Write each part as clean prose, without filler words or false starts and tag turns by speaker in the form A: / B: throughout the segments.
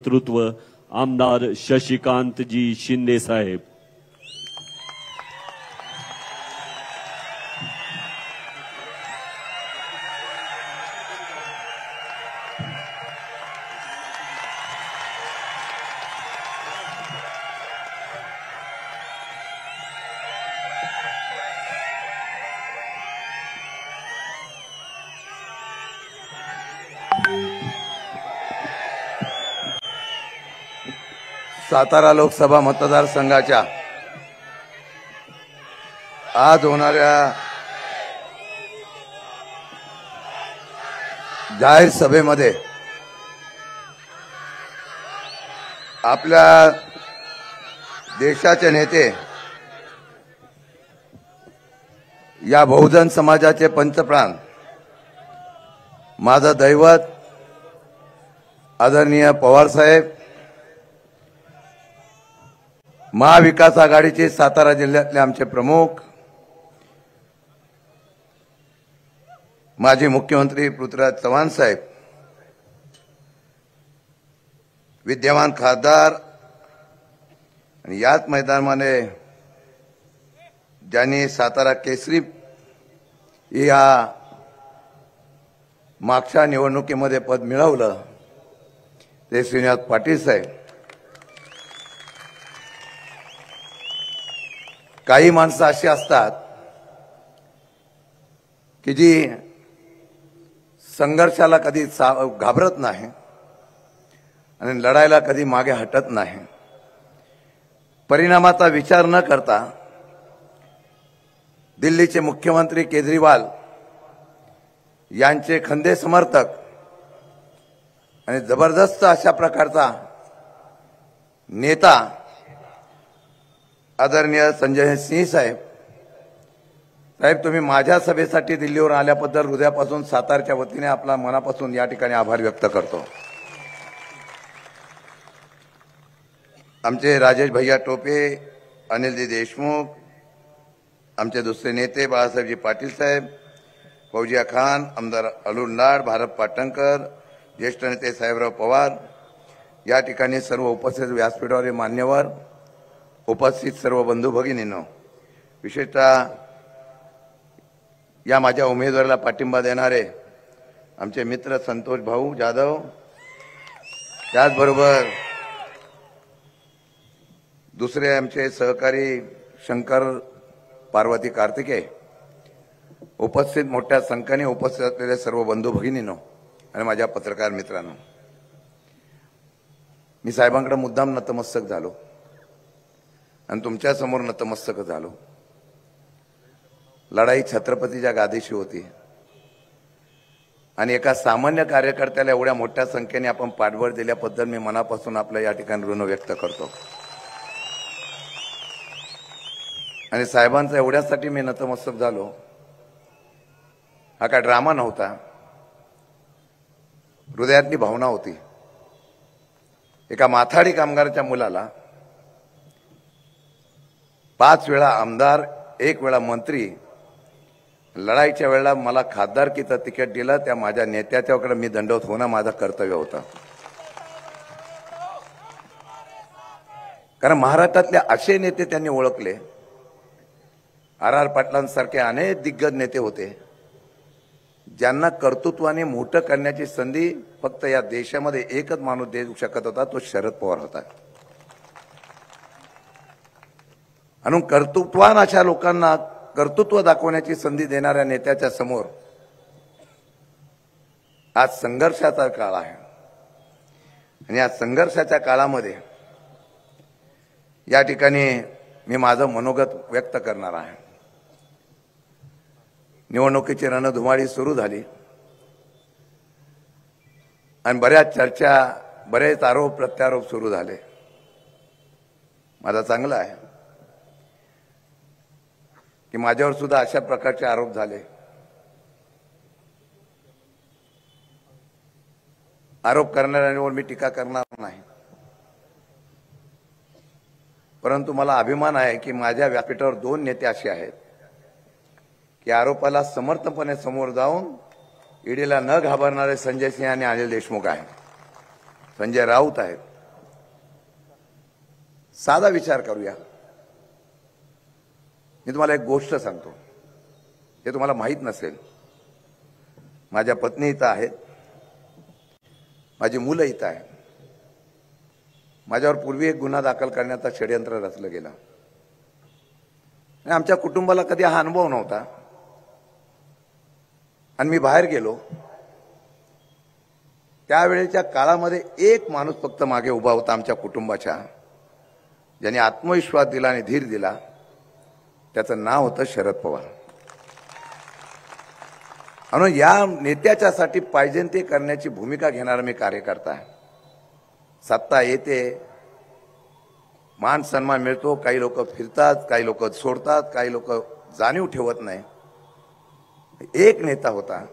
A: नेतृत्व आमदार शशिकांतजी शिंदे साहेब।
B: सातारा लोकसभा मतदारसंघाच्या आज होणाऱ्या जाहीर सभेमध्ये आपल्या देशाचे नेते, या बहुजन समाजाचे पंचप्राण, माझं दैवत आदरणीय पवार साहेब, महाविकास आघाडीचे सातारा जिल्ह्यातले आमचे प्रमुख, माजी मुख्यमंत्री पृथ्वीराज चव्हाण साहेब, विद्यमान खासदार आणि याच मैदानामध्ये ज्यांनी सातारा केसरी या मागच्या निवडणुकीमध्ये पद मिळवलं ते श्रीनिवास पाटील साहेब। काही माणसं अशी असतात की जी संघर्षाला कधी घाबरत नाही आणि लढायला कधी मागे हटत नाही। परिणामाचा विचार न करता दिल्लीचे मुख्यमंत्री केजरीवाल यांचे खंदे समर्थक आणि जबरदस्त अशा प्रकारचा नेता आदरणीय संजय सिंह साहेब, तुम्ही माझ्या सभेसाठी दिल्लीवर आल्याबद्दल हृदयापासून सातारच्या वतीने आपला मनापासून या ठिकाणी आभार व्यक्त करतो। आमचे राजेश भैया टोपे, अनिलजी देशमुख, आमचे दुसरे नेते बाळासाहेबजी पाटील साहेब, फौजिया खान, आमदार अरुण लाड, भारत पाटणकर, ज्येष्ठ नेते साहेबराव पवार, या ठिकाणी सर्व उपस्थित व्यासपीठावरील मान्यवर, उपस्थित सर्व बंधू भगिनींनो, विशेषतः या माझ्या उमेदवाराला पाठिंबा देणारे आमचे मित्र संतोष भाऊ जाधव, त्याचबरोबर दुसरे आमचे सहकारी शंकर पार्वती कार्तिके, उपस्थित मोठ्या संख्येने उपस्थित असलेले सर्व बंधू भगिनींनो आणि माझ्या पत्रकार मित्रांनो, मी साहेबांकडे मुद्दाम नतमस्तक झालो आणि तुमच्या समोर नतमस्तक झालो। लढाई छत्रपतीच्या गादीशी होती आणि एका सामान्य कार्यकर्त्याला एवढ्या मोठ्या संख्येने आपण पाठबळ दिल्याबद्दल मी मनापासून आपल्या या ठिकाणी ऋण व्यक्त करतो। आणि साहेबांचा एवढ्यासाठी मी नतमस्तक झालो, हा काय ड्रामा नव्हता, हृदयातली भावना होती। एका माथाडी कामगाराच्या मुलाला 5 वेळा आमदार, 1 वेळा मंत्री, लढाईच्या वेळेला मला खासदारकीचं तिकीट दिलं, त्या माझ्या नेत्याच्याकडे मी दंडवत होणं माझं कर्तव्य होतं। कारण महाराष्ट्रातले असे नेते त्यांनी ओळखले, आर पाटलांसारखे अनेक दिग्गज नेते होते ज्यांना कर्तृत्वाने मोठं करण्याची संधी फक्त या देशामध्ये एकच माणूस देऊ शकत होता, तो शरद पवार होता। आणि कर्तृत्वान अशा लोकांना कर्तृत्व दाखवण्याची संधी देणाऱ्या नेत्याच्या समोर आज संघर्षाचा काळ आहे आणि या संघर्षाच्या काळामध्ये या ठिकाणी मी माझं मनोगत व्यक्त करणार आहे। निवडणुकीची रणधुमाळी सुरू झाली आणि बऱ्याच चर्चा, बरेच आरोप प्रत्यारोप सुरू झाले। माझा चांगला आहे की माझ्यावर सुद्धा अशा प्रकारचे आरोप झाले। आरोप करणाऱ्यांवर मी टीका करणार नाही, परंतु मला अभिमान आहे की माझ्या व्यासपीठावर 2 नेते असे आहेत की आरोपाला समर्थपणे समोर जाऊन ईडीला न घाबरणारे संजय सिंह आणि अनिल देशमुख आहेत, संजय राऊत आहेत। साधा विचार करूया. मी तुम्हाला एक गोष्ट सांगतो, हे तुम्हाला माहीत नसेल. माझ्या पत्नी इथं आहेत, माझी मुलं इथं आहेत. माझ्यावर पूर्वी एक गुन्हा दाखल करण्याचा षडयंत्र रचलं गेलं आणि आमच्या कुटुंबाला कधी हा अनुभव नव्हता. आणि मी बाहेर गेलो त्यावेळेच्या काळामध्ये एक माणूस फक्त मागे उभा होता आमच्या कुटुंबाच्या, ज्याने आत्मविश्वास दिला आणि धीर दिला. त्याचं नाव होतं शरद पवार. म्हणून या नेत्याच्यासाठी पाहिजे ते करण्याची भूमिका घेणारा मी कार्यकर्ता आहे. सत्ता येते, मान सन्मान मिळतो, काही लोक फिरतात, काही लोक सोडतात, काही लोक जाणीव ठेवत नाही. एक नेता होता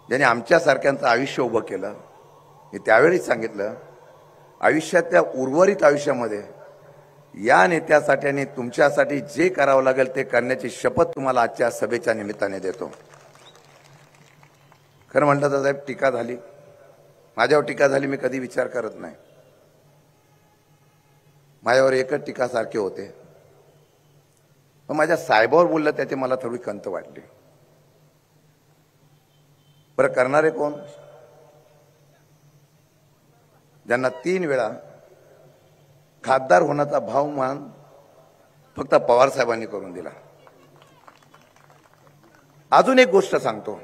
B: ज्याने आमच्यासारख्यांचं आयुष्य उभं केलं. मी त्यावेळीच सांगितलं, आयुष्यातल्या उर्वरित आयुष्यामध्ये या नेत्यासाठी आणि तुमच्यासाठी जे करावं लागेल ते करण्याची शपथ तुम्हाला आजच्या सभेच्या निमित्ताने देतो. खरं म्हटलं तर साहेब, टीका झाली, माझ्यावर टीका झाली, मी कधी विचार करत नाही. माझ्यावर एकच टीका सारखे होते, पण माझ्या साहेबावर बोललं त्याची मला थोडी खंत वाटली. बरं, करणारे कोण? ज्यांना 3 वेळा खासदार होण्याचा भावमान फक्त पवार साहेबांनी करून दिला. अजून एक गोष्ट सांगतो,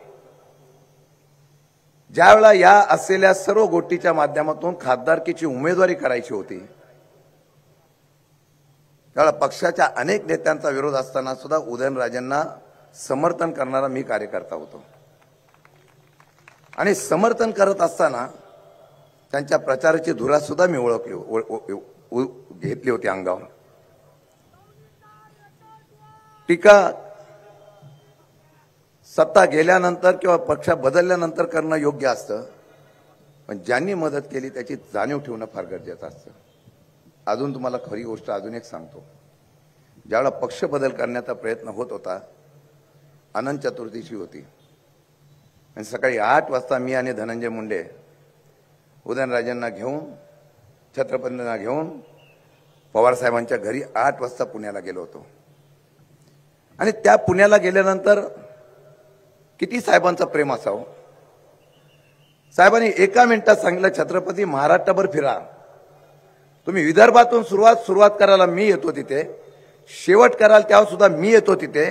B: ज्या वेळा या असलेल्या सर्व गोष्टीच्या माध्यमातून खासदारकीची उमेदवारी करायची होती, त्यावेळेला पक्षाच्या अनेक नेत्यांचा विरोध असताना सुद्धा उदयनराजेंना समर्थन करणारा मी कार्यकर्ता होतो. आणि समर्थन करत असताना त्यांच्या प्रचाराची धुरा सुद्धा मी घेतली होती अंगावर. टीका सत्ता गेल्यानंतर किंवा पक्ष बदलल्यानंतर करणं योग्य असतं, पण ज्यांनी मदत केली त्याची जाणीव ठेवणं फार गरजेचं असतं. अजून तुम्हाला खरी गोष्ट अजून एक सांगतो. ज्यावेळेला पक्ष बदल करण्याचा प्रयत्न होत होता, अनंत चतुर्थीची होती आणि सकाळी 8 वाजता मी आणि धनंजय मुंडे उदयनराजेंना घेऊन, छत्रपतींना घेऊन पवारसाहेबांच्या घरी 8 वाजता पुण्याला गेलो होतो. आणि त्या पुण्याला गेल्यानंतर किती साहेबांचं प्रेम असावं. साहेबांनी एका मिनिटात सांगितलं, छत्रपती महाराष्ट्रभर फिरा, तुम्ही विदर्भातून सुरुवात करायला मी येतो तिथे, शेवट कराल तेव्हा सुद्धा मी येतो तिथे,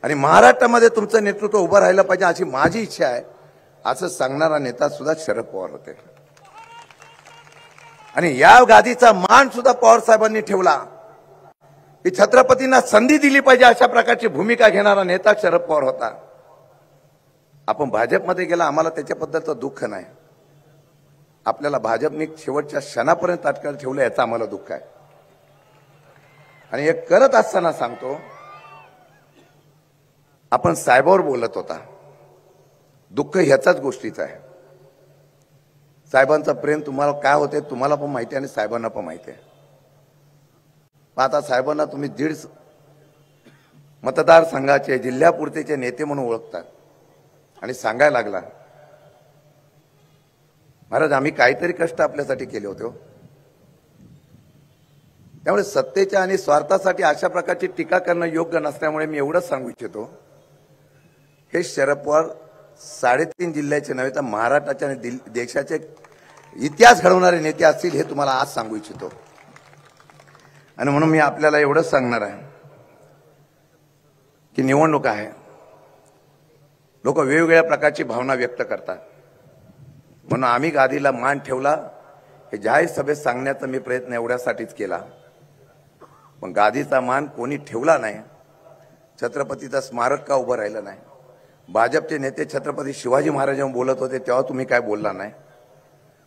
B: आणि महाराष्ट्रामध्ये तुमचं नेतृत्व उभं राहिलं पाहिजे अशी माझी इच्छा आहे, असं सांगणारा नेता सुद्धा शरद पवार होते. आणि या गादीचा मान सुद्धा पवार साहेबांनी ठेवला की छत्रपतींना संधी दिली पाहिजे अशा प्रकारची भूमिका घेणारा नेता शरद पवार होता. आपण भाजपमध्ये गेला, आम्हाला त्याच्याबद्दलचं दुःख नाही. आपल्याला भाजपने शेवटच्या क्षणापर्यंत तात्काळ ठेवलं याचं आम्हाला दुःख आहे. आणि हे करत असताना सांगतो, आपण साहेबावर बोलत होता, दुःख ह्याचाच गोष्टीचं आहे. साहेबांचं प्रेम तुम्हाला काय होते तुम्हाला पण माहिती आहे आणि साहेबांना पण माहिती आहे. आता साहेबांना तुम्ही 1.5 मतदारसंघाचे जिल्ह्यापुरतेचे नेते म्हणून ओळखतात आणि सांगायला लागला, महाराज आम्ही काहीतरी कष्ट आपल्यासाठी केले होते. त्यामुळे सत्तेच्या आणि स्वार्थासाठी अशा प्रकारची टीका करणं योग्य नसल्यामुळे मी एवढंच सांगू इच्छितो, हे शरद पवार 3.5 जिल्ह्याचे नव्हे तर महाराष्ट्राचे आणि देशाचे इतिहास घडवणारे नेते असतील हे तुम्हाला आज सांगू इच्छितो. आणि म्हणून मी आपल्याला एवढंच सांगणार आहे की निवडणूक आहे, लोक वेगवेगळ्या प्रकारची भावना व्यक्त करतात. म्हणून आम्ही गादीला मान ठेवला हे जाहीर सभेत सांगण्याचा मी प्रयत्न एवढ्यासाठीच केला. पण गादीचा मान कोणी ठेवला नाही, छत्रपतीचं स्मारक का उभं राहिलं नाही. भाजपचे नेते छत्रपती शिवाजी महाराजांवर बोलत होते तेव्हा तुम्ही काय बोलला नाही.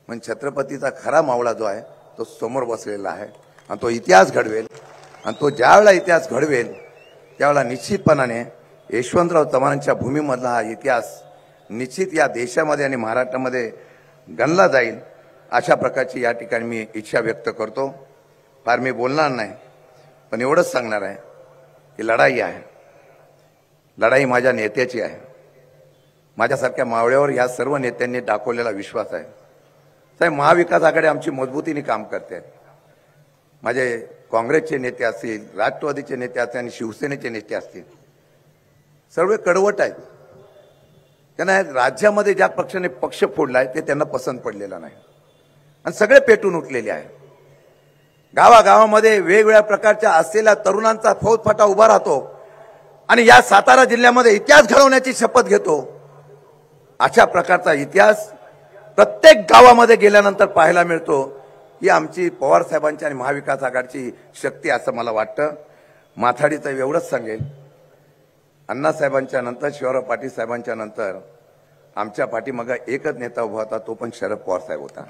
B: पण छत्रपतीचा खरा मावळा जो आहे तो समोर बसलेला आहे आणि तो इतिहास घडवेल. आणि तो ज्यावेळेला इतिहास घडवेल त्यावेळेला निश्चितपणाने यशवंतराव चव्हाणांच्या भूमीमधला हा इतिहास निश्चित या देशामध्ये आणि महाराष्ट्रामध्ये गणला जाईल. अशा प्रकारची या ठिकाणी मी इच्छा व्यक्त करतो. फार मी बोलणार नाही, पण एवढंच सांगणार आहे की लढाई आहे, लढाई माझ्या नेत्याची आहे. माझ्यासारख्या मावळ्यावर या सर्व नेत्यांनी दाखवलेला विश्वास आहे. साहेब, महाविकास आघाडी आमची मजबूतीने काम करते. माझे काँग्रेसचे नेते असतील, राष्ट्रवादीचे नेते असतील आणि शिवसेनेचे नेते असतील, सर्व कडवट आहेत. त्यांना राज्यामध्ये ज्या पक्षाने पक्ष फोडलाय ते त्यांना पसंत पडलेला नाही आणि सगळे पेटून उठलेले आहे. गावागावामध्ये वेगवेगळ्या प्रकारच्या असलेल्या तरुणांचा फौजफाटा उभा राहतो आणि या सातारा जिल्ह्यामध्ये इतिहास घडवण्याची शपथ घेतो. अशा प्रकारचा इतिहास प्रत्येक गावामध्ये गेल्यानंतर पाहायला मिळतो. ही आमची पवार साहेबांची आणि महाविकास आघाडीची शक्ती असं मला वाटतं. माथाडीचं एवढंच सांगेल, अण्णासाहेबांच्या नंतर, शिवराव पाटील साहेबांच्या नंतर आमच्या पाठीमागे एकच नेता उभा होता, तो पण शरद पवार साहेब होता.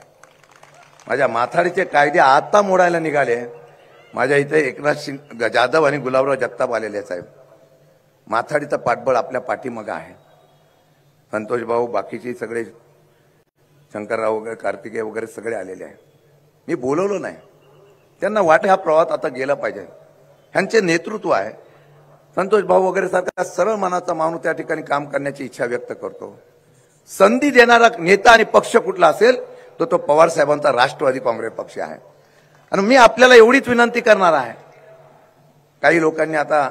B: माझ्या माथाडीचे कायदे आता मोडायला निघाले. माझ्या इथे एकनाथ जाधव आणि गुलाबराव जगताप आलेले साहेब. माथाडीचं पाठबळ आपल्या पाठीमागे आहे. संतोष भाऊ, बाकीचे सगळे, शंकरराव वगैरे, कार्तिकेय वगैरे सगळे आलेले आहे. मी बोलवलो नाही, त्यांना वाटे हा प्रवास आता गेला पाहिजे. ह्यांचे नेतृत्व आहे. संतोष भाऊ वगैरे सारखा सरळ मनाचा माणूस त्या ठिकाणी काम करण्याची इच्छा व्यक्त करतो. संधी देणारा नेता आणि पक्ष कुठला असेल तो पवार साहेबांचा राष्ट्रवादी काँग्रेस पक्ष आहे. आणि मी आपल्याला एवढीच विनंती करणार आहे, काही लोकांनी आता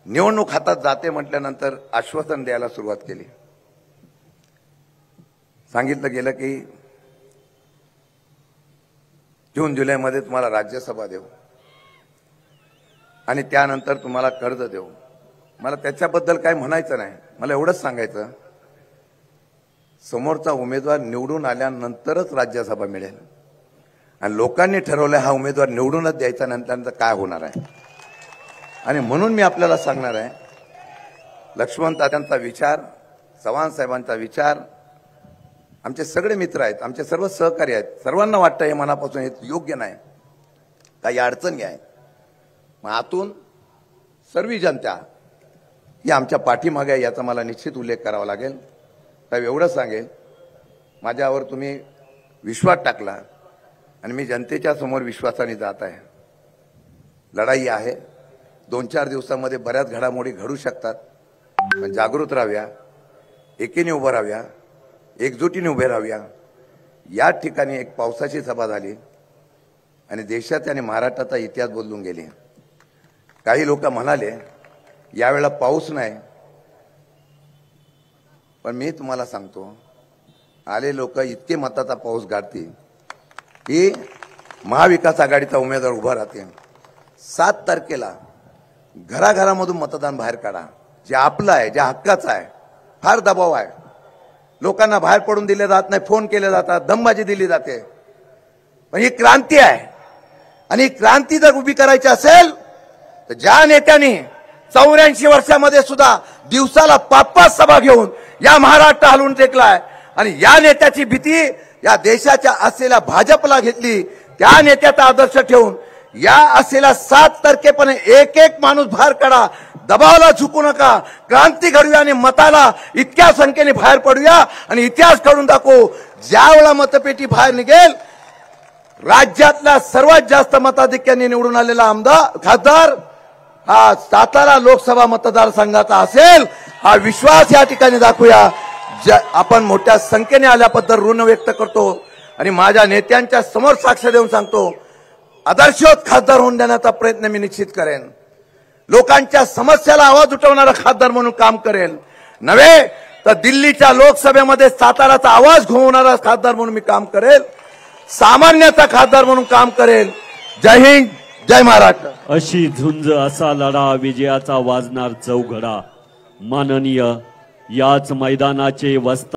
B: निवडणूक हातात जाते म्हटल्यानंतर आश्वासन द्यायला सुरुवात केली. सांगितलं गेलं की जून जुलैमध्ये तुम्हाला राज्यसभा देऊ आणि त्यानंतर तुम्हाला कर्ज देऊ. मला त्याच्याबद्दल काय म्हणायचं नाही. मला एवढंच सांगायचं, समोरचा उमेदवार निवडून आल्यानंतरच राज्यसभा मिळेल आणि लोकांनी ठरवलं हा उमेदवार निवडूनच द्यायचा, नंतर काय होणार आहे. आणि म्हणून मी आपल्याला सांगणार आहे, लक्ष्मण तात्यांचा विचार, चव्हाण साहेबांचा विचार, आमचे सगळे मित्र आहेत, आमचे सर्व सहकारी आहेत, सर्वांना वाटतं हे मनापासून हे योग्य नाही, काही अडचणी आहे. मग आतून सर्व जनता ही आमच्या पाठीमागे आहे याचा मला निश्चित उल्लेख करावा लागेल. साहेब एवढं सांगेल, माझ्यावर तुम्ही विश्वास टाकला आणि मी जनतेच्या समोर विश्वासाने जात आहे. लढाई आहे, 2-4 दिवसामध्ये बऱ्याच घडामोडी घडू शकतात, पण जागृत राहाव्या, एकीने उभं राहाव्या, एकजुटीने उभे राहाव्या. या ठिकाणी एक पावसाची सभा झाली आणि देशाचा आणि महाराष्ट्राचा इतिहास बदलून गेले. काही लोक म्हणाले यावेळेला पाऊस नाही, पण मी तुम्हाला सांगतो, आले लोक इतके मताचा पाऊस गाडतील की महाविकास आघाडीचा उमेदवार उभा राहते. 7 तारखेला घराघरामधून मतदान बाहेर काढा. जे आपलं आहे, जे हक्काचं आहे. फार दबाव आहे, लोकांना बाहेर पडून दिले जात नाही, फोन केले जातात, दमबाजी दिली जाते. पण ही क्रांती आहे आणि ही क्रांती जर उभी करायची असेल तर ज्या नेत्यांनी 84 वर्षामध्ये सुद्धा दिवसाला 5-5 सभा घेऊन या महाराष्ट्र हलवून टेकलाय आणि या नेत्याची भीती या देशाच्या असलेल्या भाजपला घेतली, त्या नेत्याचा आदर्श ठेवून या असलेल्या 7 तारखेपर्यंत एक माणूस बाहेर काढा. दबावाला झुकू नका, क्रांती घडूया आणि मताला इतक्या संख्येने बाहेर पडूया आणि इतिहास काढून दाखवू. ज्या वेळा मतपेटी बाहेर निघेल, राज्यातल्या सर्वात जास्त मताधिक्याने निवडून आलेला खासदार हा सातारा लोकसभा मतदारसंघाचा असेल, हा विश्वास या ठिकाणी दाखवूया. आपण मोठ्या संख्येने आल्याबद्दल ऋण व्यक्त करतो आणि माझ्या नेत्यांच्या समोर साक्ष देऊन सांगतो, आदर्शोत खासदार होऊन देण्याचा प्रयत्न मी निश्चित करेन. लोकांच्या समस्याला आवाज उठवणारा खासदार म्हणून काम करेल, नव्हे तर दिल्लीच्या लोकसभेमध्ये साताराचा आवाज घुमवणारा खासदार म्हणून मी काम करेल, सामान्याचा खासदार म्हणून काम करेल. जय हिंद, जय महाराष्ट्र.
A: अशी झुंज, असा लढा, विजयाचा वाजणार चौघडा. माननीय याच मैदानाचे वस्ता